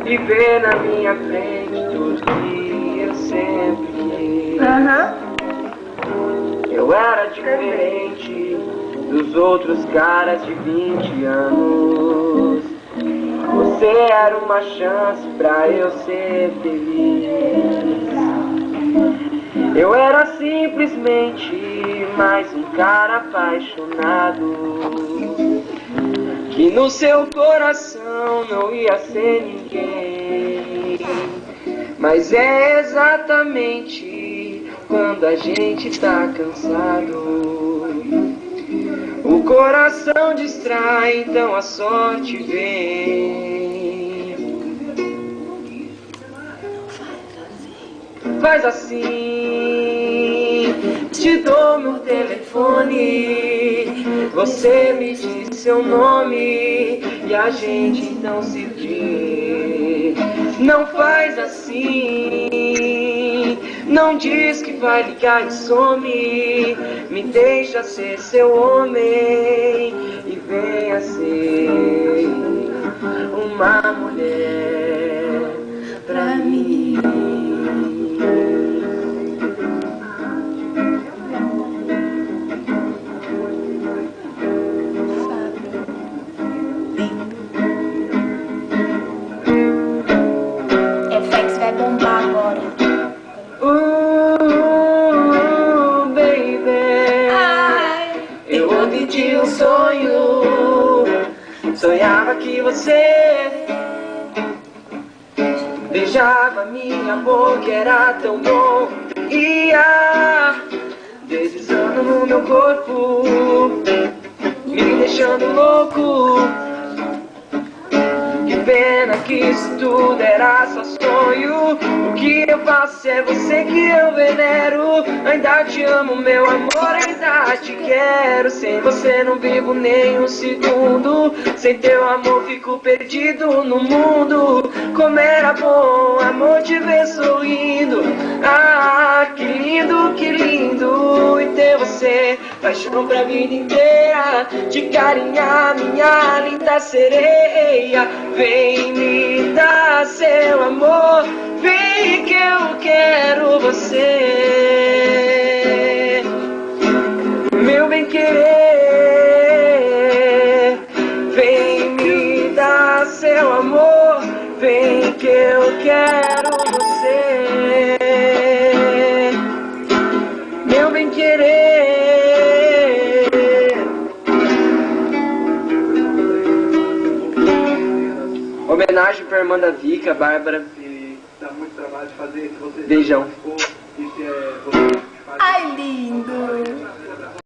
e ver na minha frente tudo que eu sempre quis. Eu era diferente dos outros caras de 20 anos. Você era uma chance pra eu ser feliz. Eu era simplesmente mais um cara apaixonado, que no seu coração não ia ser ninguém. Mas é exatamente quando a gente tá cansado, o coração distrai, então a sorte vem. Faz assim, te dou meu telefone, você me diz seu nome e a gente então se vê. Não faz assim, não diz que vai ligar e some, me deixa ser seu homem e venha ser uma mulher pra mim. FX vai bombar agora. Baby, Ai, eu ontem tinha um sonho, sonhava que você beijava minha boca, era tão bom, ia deslizando no meu corpo, me deixando louco. Que pena que isso tudo era só sonho. O que eu faço é você que eu venero. Ainda te amo, meu amor, ainda te quero. Sem você não vivo nem um segundo. Sem teu amor fico perdido no mundo. Como era bom, amor, te ver sorrindo. Ah, que lindo, que lindo. E ter você, paixão pra vida inteira. Te carinhar, minha linda sereia. Vem me dar seu amor, vem que eu quero você, meu bem querer. Vem me dar seu amor, vem que eu quero você, meu bem querer. Homenagem pra irmã da Vika, Bárbara. E dá muito trabalho de fazer, se você beijão. E se é você